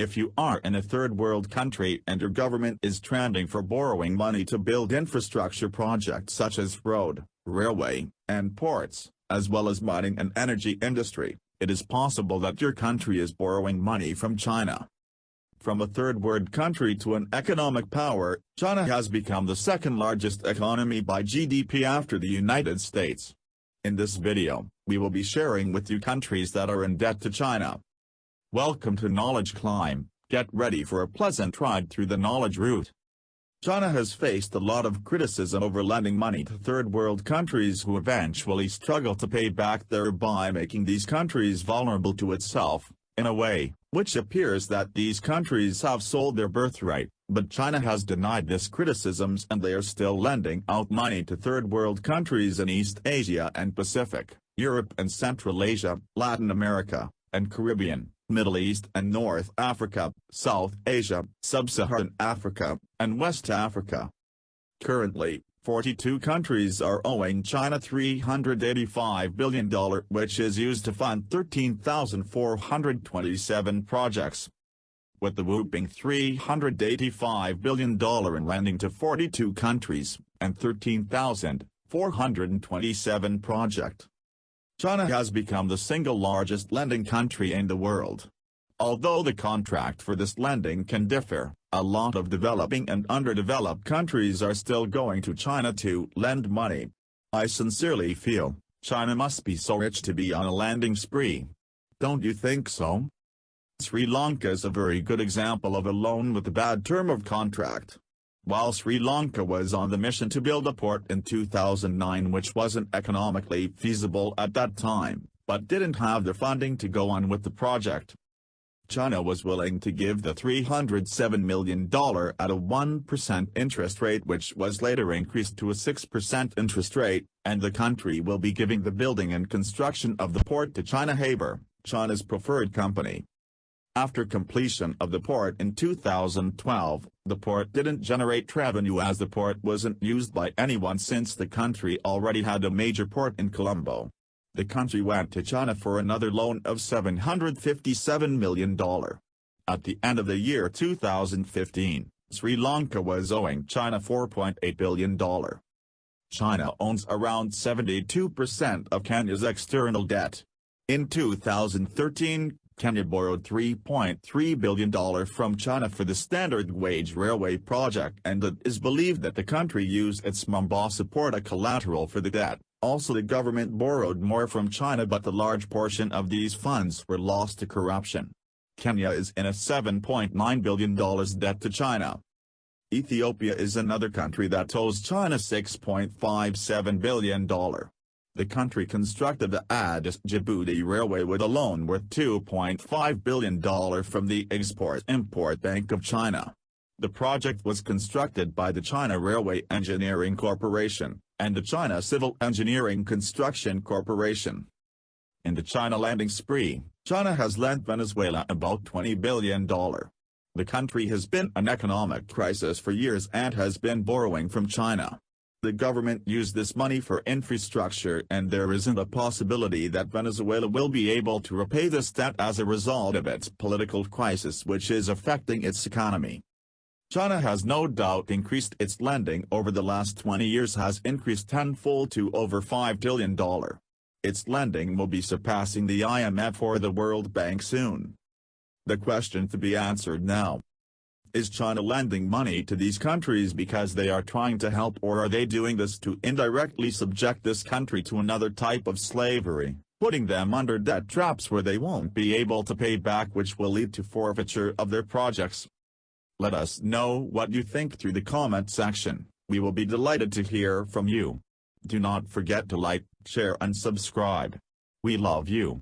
If you are in a third world country and your government is trending for borrowing money to build infrastructure projects such as road, railway, and ports, as well as mining and energy industry, it is possible that your country is borrowing money from China. From a third world country to an economic power, China has become the second largest economy by GDP after the United States. In this video, we will be sharing with you countries that are in debt to China. Welcome to Knowledge Clime. Get ready for a pleasant ride through the knowledge route. China has faced a lot of criticism over lending money to third world countries who eventually struggle to pay back, thereby making these countries vulnerable to itself, in a way, which appears that these countries have sold their birthright, but China has denied this criticisms and they are still lending out money to third world countries in East Asia and Pacific, Europe and Central Asia, Latin America, and Caribbean, Middle East and North Africa, South Asia, Sub-Saharan Africa, and West Africa. Currently, 42 countries are owing China $385 billion, which is used to fund 13,427 projects. With the whopping $385 billion in lending to 42 countries, and 13,427 projects, China has become the single largest lending country in the world. Although the contract for this lending can differ, a lot of developing and underdeveloped countries are still going to China to lend money. I sincerely feel, China must be so rich to be on a lending spree. Don't you think so? Sri Lanka is a very good example of a loan with a bad term of contract. While Sri Lanka was on the mission to build a port in 2009 which wasn't economically feasible at that time, but didn't have the funding to go on with the project, China was willing to give the $307 million at a 1% interest rate, which was later increased to a 6% interest rate, and the country will be giving the building and construction of the port to China Harbour, China's preferred company. After completion of the port in 2012, the port didn't generate revenue as the port wasn't used by anyone since the country already had a major port in Colombo. The country went to China for another loan of $757 million. At the end of the year 2015, Sri Lanka was owing China $4.8 billion. China owns around 72% of Kenya's external debt. In 2013, Kenya borrowed $3.3 billion from China for the Standard Gauge Railway project, and it is believed that the country used its Mombasa port as collateral for the debt. Also, the government borrowed more from China, but the large portion of these funds were lost to corruption. Kenya is in a $7.9 billion debt to China. Ethiopia is another country that owes China $6.57 billion. The country constructed the Addis-Djibouti Railway with a loan worth $2.5 billion from the Export-Import Bank of China. The project was constructed by the China Railway Engineering Corporation, and the China Civil Engineering Construction Corporation. In the China lending spree, China has lent Venezuela about $20 billion. The country has been in an economic crisis for years and has been borrowing from China. The government used this money for infrastructure, and there isn't a possibility that Venezuela will be able to repay this debt as a result of its political crisis, which is affecting its economy. China has no doubt increased its lending over the last 20 years, has increased tenfold to over $5 trillion. Its lending will be surpassing the IMF or the World Bank soon. The question to be answered now: is China lending money to these countries because they are trying to help, or are they doing this to indirectly subject this country to another type of slavery, putting them under debt traps where they won't be able to pay back, which will lead to forfeiture of their projects? Let us know what you think through the comment section. We will be delighted to hear from you. Do not forget to like, share and subscribe. We love you.